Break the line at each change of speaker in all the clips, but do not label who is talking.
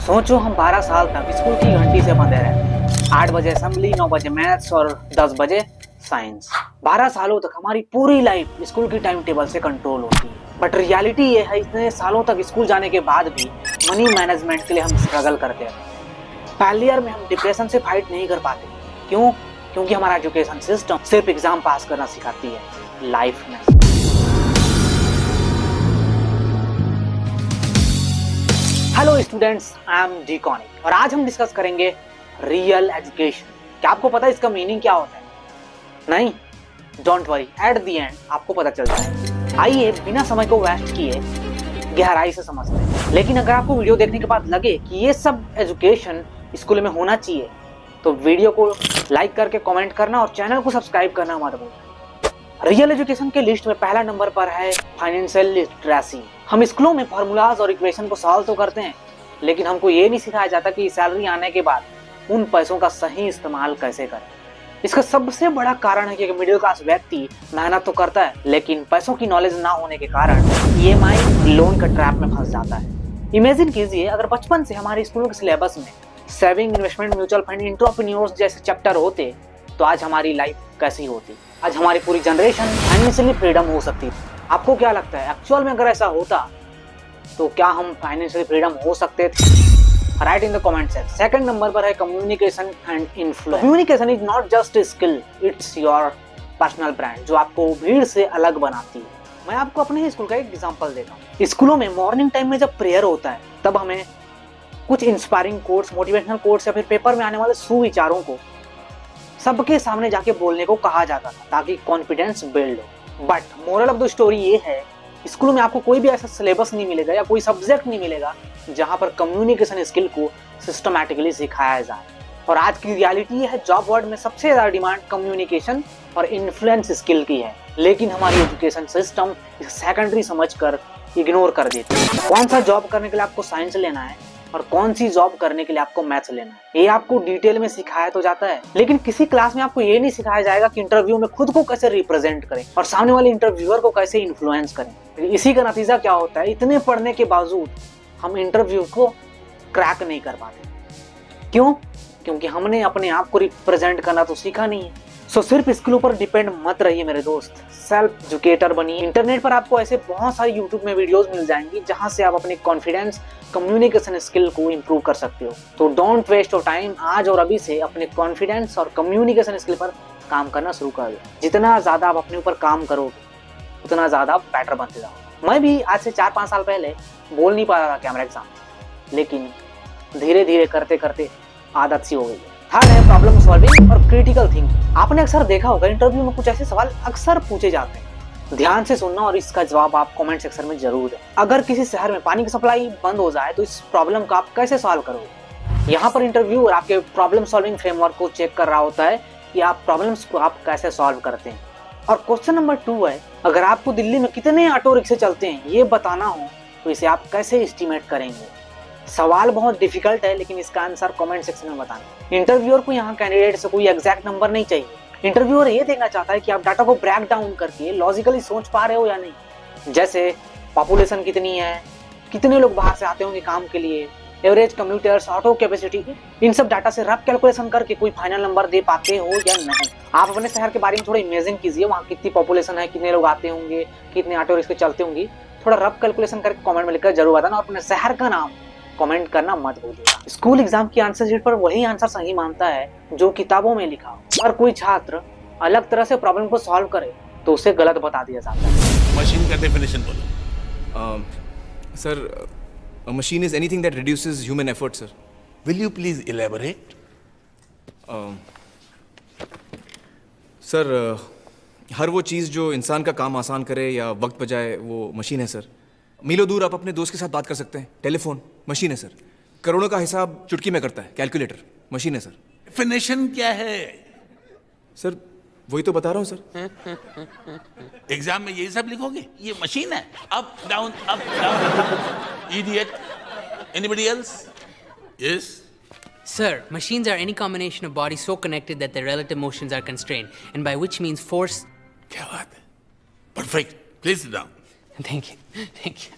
सोचो हम 12 साल तक स्कूल की घंटी से बंधे रहे। 8 बजे असेंबली, 9 बजे मैथ्स और 10 बजे साइंस। 12 सालों तक हमारी पूरी लाइफ स्कूल की टाइम टेबल से कंट्रोल होती है। बट रियलिटी ये है, इतने सालों तक स्कूल जाने के बाद भी मनी मैनेजमेंट के लिए हम स्ट्रगल करते हैं। पहले ईयर में हम डिप्रेशन से फाइट नहीं कर पाते। क्यों? क्योंकि हमारा एजुकेशन सिस्टम सिर्फ एग्जाम पास करना सिखाती है, लाइफ में। Hello students, I am D conic और आज हम डिस्कस करेंगे रियल एजुकेशन। क्या आपको पता है इसका मीनिंग क्या होता है? नहीं? Don't worry, at the end आपको पता चल जाएगा। आइए बिना समय को वेस्ट किए गहराई से समझते हैं। लेकिन अगर आपको वीडियो देखने के बाद लगे कि ये सब एजुकेशन स्कूल में होना चाहिए तो वीडियो को लाइक करके कमेंट करना और चैनल को सब्सक्राइब करना मत भूलना। रियल एजुकेशन के लिस्ट में पहला नंबर पर है फाइनेंशियल लिटरेसी। हम स्कूलों में फॉर्मूलाज और इक्वेशन को सॉल्व तो करते हैं, लेकिन हमको ये नहीं सिखाया जाता कि सैलरी आने के बाद उन पैसों का सही इस्तेमाल कैसे करें। इसका सबसे बड़ा कारण है कि मिडिल क्लास व्यक्ति मेहनत तो करता है, लेकिन पैसों की नॉलेज ना होने के कारण ईएमआई लोन का ट्रैप में फंस जाता है। इमेजिन कीजिए अगर बचपन से हमारे स्कूलों के सिलेबस में saving, investment, mutual fund, entrepreneurs जैसे चैप्टर होते तो आज हमारी लाइफ कैसी होती। आज हमारी पूरी जनरेशन फाइनेंशियली फ्रीडम हो सकती थी। आपको क्या लगता है एक्चुअल में अगर ऐसा होता तो क्या हम फाइनेंशियली फ्रीडम हो सकते थे? Right in the comment section. Second number पर है communication and influence. Communication is not just skill, it's your personal brand, जो आपको भीड़ से अलग बनाती है। मैं आपको अपने ही स्कूल का एक एग्जांपल देता हूँ। स्कूलों में मॉर्निंग टाइम में जब प्रेयर होता है तब हमें कुछ इंस्पायरिंग कोट्स, मोटिवेशनल कोट्स या फिर पेपर में आने वाले सुविचारों को सबके सामने जाके बोलने को कहा जाता था ताकि कॉन्फिडेंस बिल्ड हो। But moral of the story ये है, स्कूल में आपको कोई भी ऐसा सिलेबस नहीं मिलेगा या कोई सब्जेक्ट नहीं मिलेगा जहां पर कम्युनिकेशन स्किल को सिस्टमैटिकली सिखाया जाए। और आज की रियलिटी ये है, जॉब वर्ल्ड में सबसे ज्यादा डिमांड कम्युनिकेशन और इन्फ्लुएंस स्किल की है, लेकिन हमारी एजुकेशन सिस्टम इसे सेकेंडरी समझकर इग्नोर कर देती है। कौन सा जॉब करने के लिए आपको साइंस लेना है और कौन सी जॉब करने के लिए आपको मैथ्स लेना है, ये आपको डिटेल में सिखाया तो जाता है, लेकिन किसी क्लास में आपको ये नहीं सिखाया जाएगा कि इंटरव्यू में खुद को कैसे रिप्रेजेंट करें और सामने वाले इंटरव्यूअर को कैसे इन्फ्लुएंस करें। इसी का नतीजा क्या होता है, इतने पढ़ने के बावजूद हम इंटरव्यू को क्रैक नहीं कर पाते। क्यों? क्योंकि हमने अपने आप को रिप्रेजेंट करना तो सीखा नहीं है। सो सिर्फ स्किल पर डिपेंड मत रहिए मेरे दोस्त, सेल्फ एजुकेटर बनिए। इंटरनेट पर आपको ऐसे बहुत सारी यूट्यूब में वीडियोस मिल जाएंगी जहां से आप अपने कॉन्फिडेंस, कम्युनिकेशन स्किल को इंप्रूव कर सकते हो। तो डोंट वेस्ट योर टाइम, आज और अभी से अपने कॉन्फिडेंस और कम्युनिकेशन स्किल पर काम करना शुरू कर दो। जितना ज्यादा आप अपने ऊपर काम करोगे उतना ज्यादा आप बेटर बनते जाओगे। मैं भी आज से 4-5 साल पहले बोल नहीं पा रहा था कैमरा के सामने, लेकिन धीरे धीरे करते करते आदत सी हो गई है। थर्ड है प्रॉब्लम सॉल्विंग और क्रिटिकल थिंकिंग। आपने अक्सर देखा होगा इंटरव्यू में कुछ ऐसे सवाल अक्सर पूछे जाते हैं, ध्यान से सुनना और इसका जवाब आप कमेंट सेक्शन में जरूर दें। अगर किसी शहर में पानी की सप्लाई बंद हो जाए तो इस प्रॉब्लम का आप कैसे सॉल्व करोगे? यहाँ पर इंटरव्यूअर आपके प्रॉब्लम सॉल्विंग फ्रेमवर्क को चेक कर रहा होता है कि आप प्रॉब्लम्स को आप कैसे सॉल्व करते हैं। और क्वेश्चन नंबर 2 है, अगर आपको दिल्ली में कितने ऑटो रिक्शे चलते हैं ये बताना हो तो इसे आप कैसे एस्टिमेट करेंगे? सवाल बहुत डिफिकल्ट है, लेकिन इसका आंसर कमेंट सेक्शन में बताना। इंटरव्यूअर को यहाँ कैंडिडेट से कोई एग्जैक्ट नंबर नहीं चाहिए। इंटरव्यूअर ये देखना चाहता है कि आप डाटा को ब्रेक डाउन करके लॉजिकली सोच पा रहे हो या नहीं। जैसे पॉपुलेशन कितनी है, कितने लोग बाहर से आते होंगे काम के लिए, एवरेज कम्यूटर्स, ऑटो कैपेसिटी, इन सब डाटा से रफ कैलकुलेशन करके कोई फाइनल नंबर दे पाते हो या नहीं। आप अपने शहर के बारे में थोड़ा इमेजिन कीजिए, वहाँ कितनी पॉपुलेशन है, कितने लोग आते होंगे, कितने ऑटो रिक्शे चलते होंगे। थोड़ा रफ कैलकुलेशन करके कमेंट में लिखकर जरूर बताना और अपने शहर का नाम कमेंट करना मत भूलिएगा। स्कूल एग्जाम की आंसर शीट पर वही आंसर सही मानता है जो किताबों में लिखा हो। और कोई छात्र अलग तरह से प्रॉब्लम को सॉल्व करे तो उसे गलत बता दिया जाता है।
मशीन का डेफिनेशन बोलो।
Sir, a machine is anything that reduces human effort, sir.
Will you please elaborate?
Sir, हर वो चीज़ जो इंसान का काम आसान करे या वक्त बचाए वो मशीन है सर। मीलों दूर आप अपने दोस्त के साथ बात कर सकते हैं, टेलीफोन मशीन है सर। करोड़ों का हिसाब चुटकी में करता है, कैलकुलेटर मशीन है सर।
डेफिनेशन क्या है?
सर वही तो बता रहा हूँ सर।
एग्जाम में ये सब लिखोगे? ये मशीन है, up down up down. Idiot. Anybody else? Yes
Sir, machines are any combination of bodies so connected that their relative motions are constrained, and by which means force.
क्या बात है, perfect. Please sit down.
Thank you. Thank you.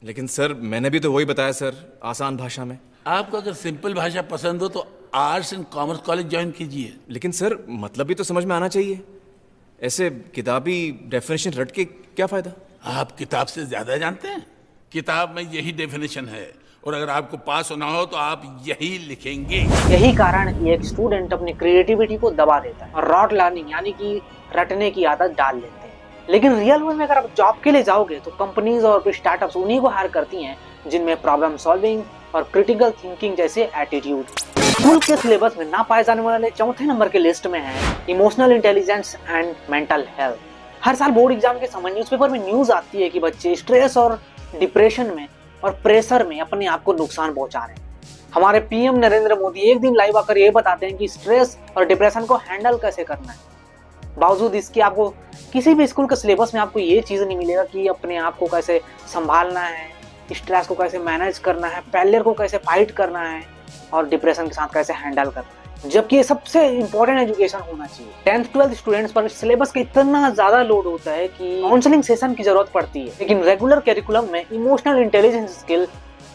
लेकिन sir मैंने भी तो वही बताया sir, आसान भाषा में।
आपको अगर सिंपल भाषा पसंद हो तो arts and commerce college join कीजिए।
लेकिन सर मतलब भी तो समझ में आना चाहिए, ऐसे किताबी डेफिनेशन रट के क्या फ़ायदा।
आप किताब से ज्यादा जानते हैं, किताब में यही डेफिनेशन है, और अगर आपको पास होना हो तो आप यही लिखेंगे।
यही कारण है कि एक स्टूडेंट अपनी क्रिएटिविटी को दबा देता है और रॉट लर्निंग यानी कि रटने की आदत डाल लेते हैं। लेकिन रियल वर्ल्ड में अगर आप जॉब के लिए जाओगे तो कंपनीज और स्टार्टअप्स उन्हीं को हायर करती हैं जिनमें प्रॉब्लम सॉल्विंग और क्रिटिकल थिंकिंग जैसे एटीट्यूड। स्कूल के सिलेबस में ना पाए जाने वाले चौथे नंबर के लिस्ट में है emotional intelligence and mental health. हर साल बोर्ड एग्जाम के समय न्यूज़पेपर में न्यूज आती है कि बच्चे स्ट्रेस और डिप्रेशन में और प्रेशर में अपने आप को नुकसान पहुंचा रहे हैं। हमारे पीएम नरेंद्र मोदी एक दिन लाइव आकर ये बताते हैं कि स्ट्रेस और डिप्रेशन को हैंडल कैसे करना है। बावजूद इसके आपको किसी भी स्कूल के सिलेबस में आपको ये चीज़ नहीं मिलेगा कि अपने आप को कैसे संभालना है, स्ट्रेस को कैसे मैनेज करना है, फेलियर को कैसे फाइट करना है और डिप्रेशन के साथ कैसे हैंडल करना है। जबकि ये सबसे इंपॉर्टेंट एजुकेशन होना चाहिए। 10th 12th स्टूडेंट्स पर सिलेबस का इतना ज़्यादा लोड होता है कि काउंसलिंग सेशन की जरूरत पड़ती है, लेकिन रेगुलर करिकुलम में emotional intelligence skill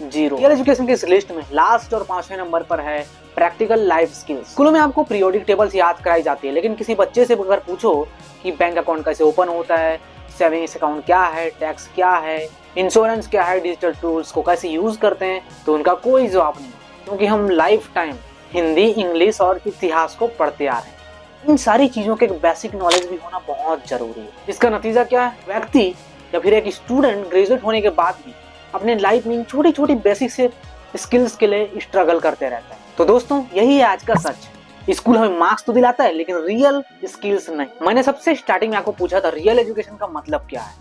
zero. Real education की इस लिस्ट में लास्ट और 5वें नंबर पर है प्रैक्टिकल लाइफ स्किल्स। स्कूलों में आपको पीरियोडिक टेबल्स याद कराई जाती है, लेकिन किसी बच्चे से अगर पूछो कि बैंक अकाउंट कैसे ओपन होता है, सेविंग्स अकाउंट क्या है, टैक्स क्या है, इंश्योरेंस क्या है, डिजिटल टूल्स को कैसे यूज करते हैं, तो उनका कोई जवाब नहीं, क्योंकि हम लाइफ टाइम हिंदी, इंग्लिश और इतिहास को पढ़ते आ रहे हैं। इन सारी चीजों के बेसिक नॉलेज भी होना बहुत जरूरी है। इसका नतीजा क्या है, व्यक्ति या फिर एक स्टूडेंट ग्रेजुएट होने के बाद भी अपने लाइफ में छोटी छोटी बेसिक से स्किल्स के लिए स्ट्रगल करते रहता है। तो दोस्तों यही है आज का सच। स्कूल हमें मार्क्स तो दिलाता है लेकिन रियल स्किल्स नहीं। मैंने सबसे स्टार्टिंग में आपको पूछा था रियल एजुकेशन का मतलब क्या है।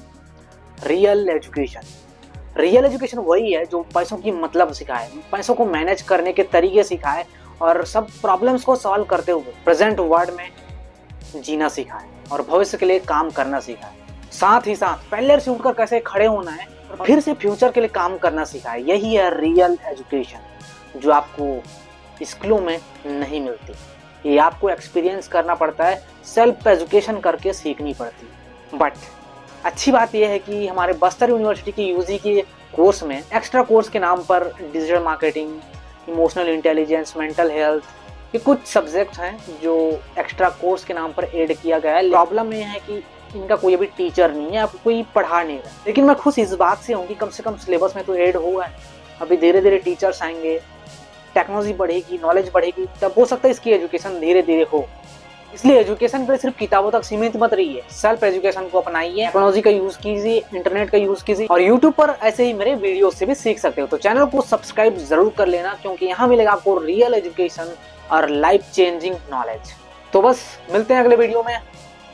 रियल एजुकेशन वही है जो पैसों की मतलब सिखाए, पैसों को मैनेज करने के तरीके सिखाए और सब प्रॉब्लम्स को सॉल्व करते हुए प्रेजेंट वर्ल्ड में जीना सिखाए और भविष्य के लिए काम करना सिखाए। साथ ही साथ फेलियर से उठकर कैसे खड़े होना है और फिर से फ्यूचर के लिए काम करना सिखाए। यही है रियल एजुकेशन जो आपको स्कूलों में नहीं मिलती। ये आपको एक्सपीरियंस करना पड़ता है, सेल्फ एजुकेशन करके सीखनी पड़ती है। बट अच्छी बात यह है कि हमारे बस्तर यूनिवर्सिटी की यूजी के कोर्स में एक्स्ट्रा कोर्स के नाम पर digital marketing, emotional intelligence, mental health, ये कुछ सब्जेक्ट हैं जो एक्स्ट्रा कोर्स के नाम पर ऐड किया गया है। प्रॉब्लम ये है कि इनका कोई अभी टीचर नहीं है, आपको कोई पढ़ा नहीं रहा। लेकिन मैं खुश इस बात से हूँ कि कम से कम सिलेबस में तो ऐड हुआ है। अभी धीरे धीरे टीचर्स आएंगे, टेक्नोलॉजी बढ़ेगी, नॉलेज बढ़ेगी, तब हो सकता है इसकी एजुकेशन धीरे धीरे हो। इसलिए एजुकेशन पर सिर्फ किताबों तक सीमित मत रहिए, सेल्फ एजुकेशन को अपनाइए, टेक्नोलॉजी का यूज कीजिए, इंटरनेट का यूज कीजिए और यूट्यूब पर ऐसे ही मेरे वीडियो से भी सीख सकते हो। तो चैनल को सब्सक्राइब जरूर कर लेना, क्योंकि यहाँ मिलेगा आपको रियल एजुकेशन और लाइफ चेंजिंग नॉलेज। तो बस मिलते हैं अगले वीडियो में।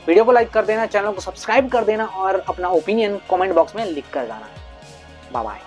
वीडियो को लाइक कर देना, चैनल को सब्सक्राइब कर देना और अपना ओपिनियन कमेंट बॉक्स में लिख कर जाना। Bye bye.